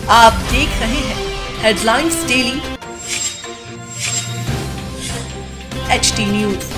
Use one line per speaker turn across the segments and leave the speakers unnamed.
आप देख रहे हैं हेडलाइंस डेली HD न्यूज।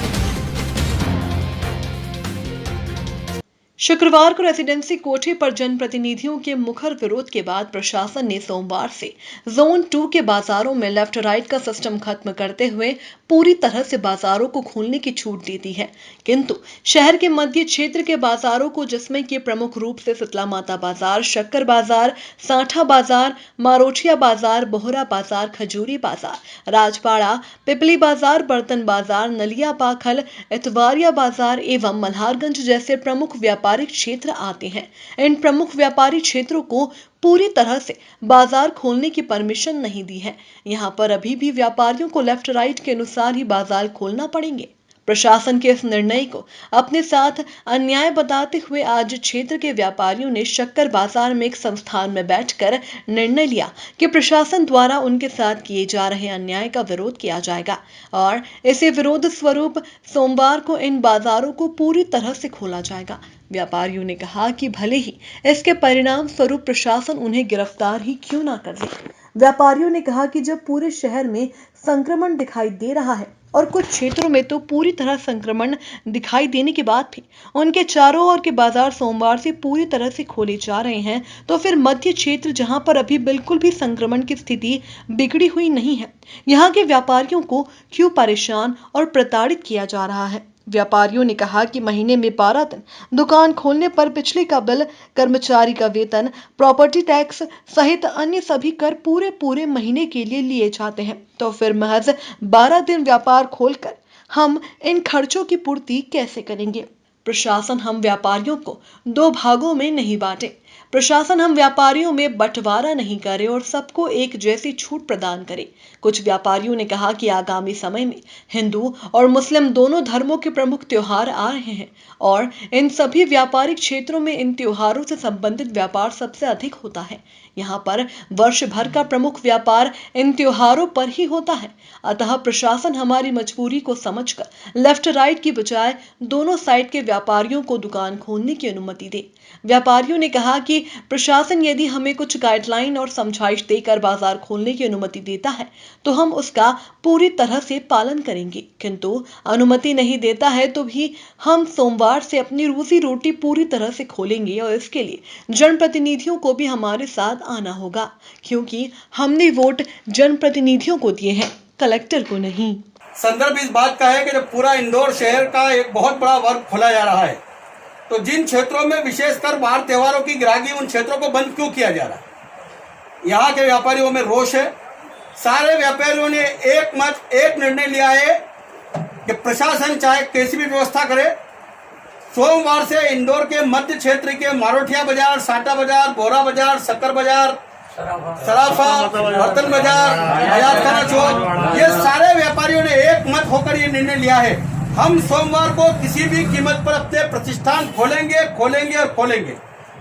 शुक्रवार को रेजिडेंसी कोठे पर जनप्रतिनिधियों के मुखर विरोध के बाद प्रशासन ने सोमवार से जोन 2 के बाजारों में लेफ्ट राइट का सिस्टम खत्म करते हुए पूरी तरह से बाजारों को खोलने की छूट दे दी है। किंतु शहर के मध्य क्षेत्र के बाजारों को, जिसमें कि प्रमुख रूप से शीतला माता बाजार, शक्कर बाजार, सांठा बाजार, मारोठिया बाजार, बोहरा बाजार, खजूरी बाजार, राजपाड़ा, पिपली बाजार, बर्तन बाजार, नलिया पाखल, इतवारिया बाजार एवं मल्हारगंज जैसे प्रमुख व्यापारिक क्षेत्र आते हैं। इन प्रमुख व्यापारी क्षेत्रों को पूरी तरह से बाजार खोलने की परमिशन नहीं दी है। यहाँ पर अभी भी व्यापारियों को लेफ्ट राइट के अनुसार ही बाजार खोलना पड़ेंगे। प्रशासन के इस निर्णय को अपने साथ अन्याय बताते हुए आज क्षेत्र के व्यापारियों ने शक्कर बाजार में एक संस्थान में बैठकर निर्णय लिया कि प्रशासन द्वारा उनके साथ किए जा रहे अन्याय का विरोध किया जाएगा और इसी विरोध स्वरूप सोमवार को इन बाजारों को पूरी तरह से खोला जाएगा। व्यापारियों ने कहा कि भले ही इसके परिणाम स्वरूप प्रशासन उन्हें गिरफ्तार ही क्यों ना कर ले। व्यापारियों ने कहा कि जब पूरे शहर में संक्रमण दिखाई दे रहा है और कुछ क्षेत्रों में तो पूरी तरह संक्रमण दिखाई देने के बाद भी उनके चारों ओर के बाजार सोमवार से पूरी तरह से खोले जा रहे हैं, तो फिर मध्य क्षेत्र जहां पर अभी बिल्कुल भी संक्रमण की स्थिति बिगड़ी हुई नहीं है, यहां के व्यापारियों को क्यों परेशान और प्रताड़ित किया जा रहा है। व्यापारियों ने कहा कि महीने में 12 दिन दुकान खोलने पर बिजली का बिल, कर्मचारी का वेतन, प्रॉपर्टी टैक्स सहित अन्य सभी कर पूरे महीने के लिए लिए जाते हैं, तो फिर महज 12 दिन व्यापार खोलकर हम इन खर्चों की पूर्ति कैसे करेंगे। प्रशासन हम व्यापारियों को 2 भागों में नहीं बांटे। प्रशासन हम व्यापारियों में बंटवारा नहीं करे और सबको एक जैसी छूट प्रदान करे। कुछ व्यापारियों ने कहा कि आगामी समय में हिंदू और मुस्लिम दोनों धर्मों के प्रमुख त्योहार आ रहे हैं और इन सभी व्यापारिक क्षेत्रों में इन त्योहारों से संबंधित व्यापार सबसे अधिक होता है। यहाँ पर वर्ष भर का प्रमुख व्यापार इन त्योहारों पर ही होता है। अतः प्रशासन हमारी मजबूरी को समझकर लेफ्ट राइट की बजाय दोनों साइड के व्यापारियों को दुकान खोलने की अनुमति दे। व्यापारियों ने कहा कि प्रशासन यदि हमें कुछ गाइडलाइन और समझाइश देकर बाजार खोलने की अनुमति देता है तो हम उसका पूरी तरह से पालन करेंगे, किंतु अनुमति नहीं देता है तो भी हम सोमवार से अपनी रोजी रोटी पूरी तरह से खोलेंगे और इसके लिए जनप्रतिनिधियों को भी हमारे साथ आना होगा, क्योंकि हमने वोट जनप्रतिनिधियों को दिए हैं, कलेक्टर को नहीं।
संदर्भ इस बात का है कि जब पूरा इंदौर शहर का एक बहुत बड़ा वर्ग खोला जा रहा है तो जिन क्षेत्रों में विशेषकर बाहर त्योहारों की ग्राहकी, उन क्षेत्रों को बंद क्यों किया जा रहा है। यहाँ के व्यापारियों में रोष है। सारे व्यापारियों ने एक निर्णय लिया है कि प्रशासन चाहे कैसी भी व्यवस्था करे, सोमवार से इंदौर के मध्य क्षेत्र के मारोठिया बाजार, सांठा बाजार, बोहरा बाजार, शक्कर बाजार, सराफा, बर्तन बाजार, आजाद खाना चौक, ये सारे व्यापारियों ने एक मत होकर ये निर्णय लिया है। हम सोमवार को किसी भी कीमत पर अपने प्रतिष्ठान खोलेंगे।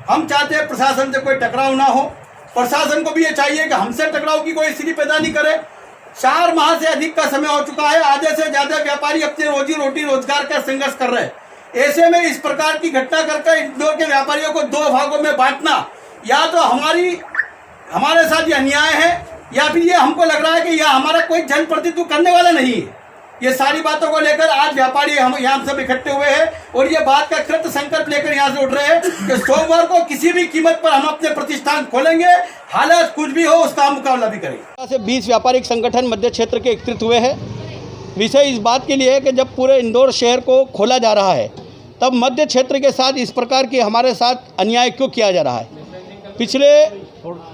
हम चाहते हैं प्रशासन से कोई टकराव ना हो। प्रशासन को भी ये चाहिए कि हमसे टकराव की कोई स्थिति पैदा नहीं करे। 4 माह से अधिक का समय हो चुका है, आधे से ज्यादा व्यापारी अपनी रोजी रोटी रोजगार का संघर्ष कर रहे हैं। ऐसे में इस प्रकार की घटना करके इंदौर के व्यापारियों को 2 भागों में बांटना, या तो हमारे साथ ये अन्याय है, या फिर ये हमको लग रहा है कि यह हमारा कोई जनप्रतिनिधित्व करने वाला नहीं है। ये सारी बातों को लेकर आज व्यापारी हम यहाँ सब इकट्ठे हुए हैं और ये बात का कृत संकल्प लेकर यहाँ से उठ रहे हैं कि सोमवार को किसी भी कीमत पर हम अपने प्रतिष्ठान खोलेंगे, हालात कुछ भी हो उसका मुकाबला भी करेंगे।
से 20 व्यापारिक संगठन मध्य क्षेत्र के एकत्रित हुए हैं। विषय इस बात के लिए है कि जब पूरे इंदौर शहर को खोला जा रहा है तब मध्य क्षेत्र के साथ इस प्रकार की हमारे साथ अन्याय क्यों किया जा रहा है। पिछले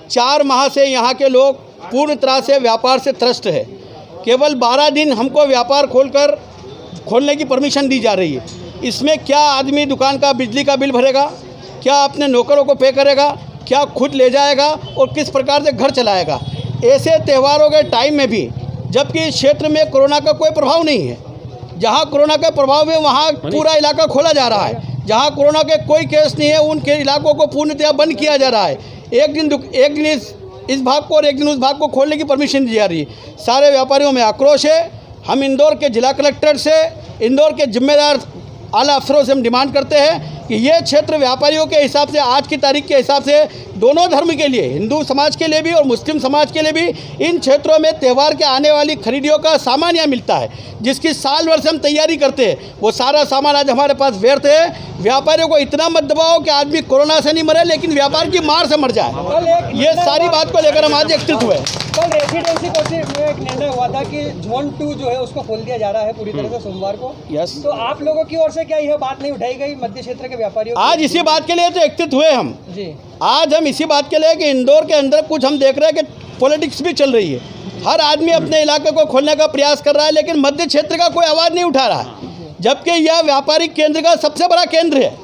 4 माह से यहाँ के लोग पूर्ण तरह से व्यापार से त्रस्त है। केवल 12 दिन हमको व्यापार खोलने की परमिशन दी जा रही है। इसमें क्या आदमी दुकान का बिजली का बिल भरेगा, क्या अपने नौकरों को पे करेगा, क्या खुद ले जाएगा और किस प्रकार से घर चलाएगा। ऐसे त्योहारों के टाइम में भी, जबकि इस क्षेत्र में कोरोना का कोई प्रभाव नहीं है, जहां कोरोना का प्रभाव है वहां पूरा इलाका खोला जा रहा है। जहां कोरोना के कोई केस नहीं है उनके इलाकों को पूर्णतः बंद किया जा रहा है। एक दिन इस भाग को और एक दिन उस भाग को खोलने की परमिशन दी जा रही है। सारे व्यापारियों में आक्रोश है। हम इंदौर के जिला कलेक्टर से, इंदौर के जिम्मेदार आला अफसरों से हम डिमांड करते हैं कि ये क्षेत्र व्यापारियों के हिसाब से आज की तारीख के हिसाब से दोनों धर्म के लिए, हिंदू समाज के लिए भी और मुस्लिम समाज के लिए भी, इन क्षेत्रों में त्यौहार के आने वाली खरीदियों का सामान यहाँ मिलता है, जिसकी साल भर से हम तैयारी करते हैं। वो सारा सामान आज हमारे पास व्यर्थ है। व्यापारियों को इतना मत दबाओ कि आदमी कोरोना से नहीं मरे लेकिन व्यापार की मार से मर जाए। ये सारी बात को लेकर हम आज एकत्रित हुए।
कल रेसिडेंसी कोर्ट में एक निर्णय हुआ था कि जोन 2 जो है उसको खोल दिया जा रहा है पूरी तरह से सोमवार को।
यस।
तो आप लोगों की ओर से क्या यह बात नहीं उठाई गई मध्य क्षेत्र के व्यापारियों?
आज इसी बात के लिए तो एकत्रित हुए हम
जी।
आज हम इसी बात के लिए कि इंदौर के अंदर कुछ हम देख रहे हैं कि पॉलिटिक्स भी चल रही है। हर आदमी अपने इलाके को खोलने का प्रयास कर रहा है लेकिन मध्य क्षेत्र का कोई आवाज़ नहीं उठा रहा है, जबकि यह व्यापारिक केंद्र का सबसे बड़ा केंद्र है।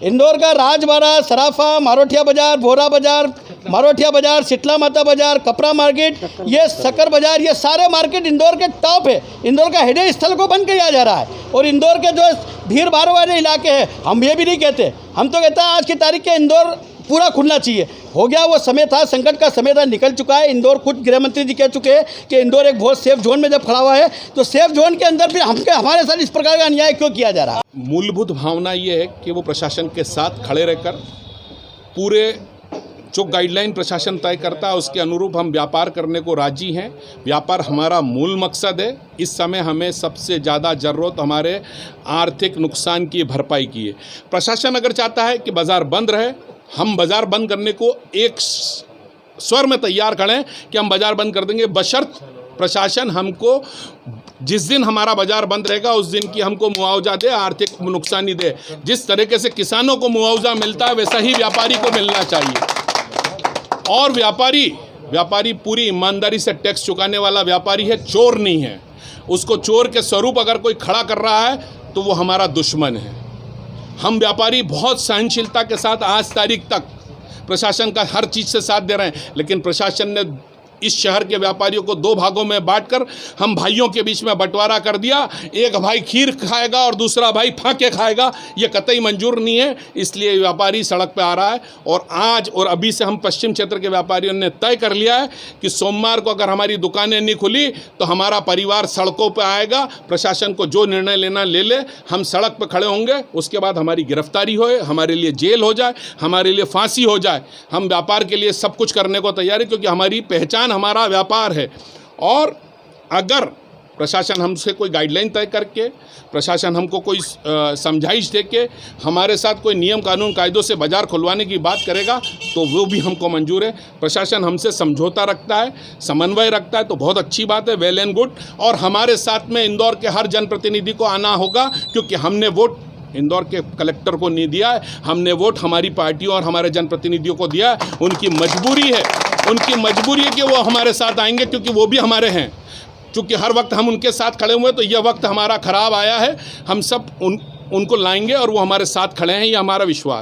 इंदौर का राजबाड़ा, सराफा, मारोठिया बाजार, भोरा बाजार, मारोठिया बाजार, शीतला माता बाजार, कपड़ा मार्केट, ये शक्कर बाजार, ये सारे मार्केट इंदौर के टॉप है। इंदौर का हृदय स्थल को बंद किया जा रहा है और इंदौर के जो भीड़ भाड़ वाले इलाके हैं, हम ये भी नहीं कहते, हम तो कहते हैं आज की तारीख के इंदौर पूरा खुलना चाहिए। हो गया वो समय था, संकट का समय था, निकल चुका है। इंदौर खुद गृह मंत्री जी कह चुके हैं कि इंदौर एक बहुत सेफ जोन में जब खड़ा हुआ है तो सेफ जोन के अंदर फिर हमारे साथ इस प्रकार का अन्याय क्यों किया जा रहा है?
मूलभूत भावना ये है कि वो प्रशासन के साथ खड़े रहकर पूरे जो गाइडलाइन प्रशासन तय करता है उसके अनुरूप हम व्यापार करने को राजी हैं। व्यापार हमारा मूल मकसद है। इस समय हमें सबसे ज़्यादा ज़रूरत हमारे आर्थिक नुकसान की भरपाई की है। प्रशासन अगर चाहता है कि बाज़ार बंद रहे, हम बाज़ार बंद करने को एक स्वर में तैयार खड़े हैं कि हम बाज़ार बंद कर देंगे, बशर्त प्रशासन हमको जिस दिन हमारा बाज़ार बंद रहेगा उस दिन की हमको मुआवजा दे, आर्थिक नुकसानी दे। जिस तरीके से किसानों को मुआवजा मिलता है वैसा ही व्यापारी को मिलना चाहिए। और व्यापारी पूरी ईमानदारी से टैक्स चुकाने वाला व्यापारी है, चोर नहीं है। उसको चोर के स्वरूप अगर कोई खड़ा कर रहा है तो वो हमारा दुश्मन है। हम व्यापारी बहुत सहनशीलता के साथ आज तारीख तक प्रशासन का हर चीज़ से साथ दे रहे हैं, लेकिन प्रशासन ने इस शहर के व्यापारियों को दो भागों में बांटकर हम भाइयों के बीच में बंटवारा कर दिया। एक भाई खीर खाएगा और दूसरा भाई फाके खाएगा, ये कतई मंजूर नहीं है। इसलिए व्यापारी सड़क पे आ रहा है और आज और अभी से हम पश्चिम क्षेत्र के व्यापारियों ने तय कर लिया है कि सोमवार को अगर हमारी दुकानें नहीं खुली तो हमारा परिवार सड़कों पर आएगा। प्रशासन को जो निर्णय लेना ले ले, हम सड़क पर खड़े होंगे। उसके बाद हमारी गिरफ्तारी हो, हमारे लिए जेल हो जाए, हमारे लिए फांसी हो जाए, हम व्यापार के लिए सब कुछ करने को तैयार है, क्योंकि हमारी पहचान हमारा व्यापार है। और अगर प्रशासन हमसे कोई गाइडलाइन तय करके, प्रशासन हमको कोई समझाइश दे के हमारे साथ कोई नियम कानून कायदों से बाज़ार खुलवाने की बात करेगा तो वो भी हमको मंजूर है। प्रशासन हमसे समझौता रखता है, समन्वय रखता है तो बहुत अच्छी बात है, वेल एंड गुड। और हमारे साथ में इंदौर के हर जनप्रतिनिधि को आना होगा, क्योंकि हमने वोट इंदौर के कलेक्टर को नहीं दिया है, हमने वोट हमारी पार्टियों और हमारे जनप्रतिनिधियों को दिया है। उनकी मजबूरी है कि वो हमारे साथ आएंगे, क्योंकि वो भी हमारे हैं। क्योंकि हर वक्त हम उनके साथ खड़े हुए, तो यह वक्त हमारा ख़राब आया है। हम सब उनको लाएंगे और वो हमारे साथ खड़े हैं, ये हमारा विश्वास।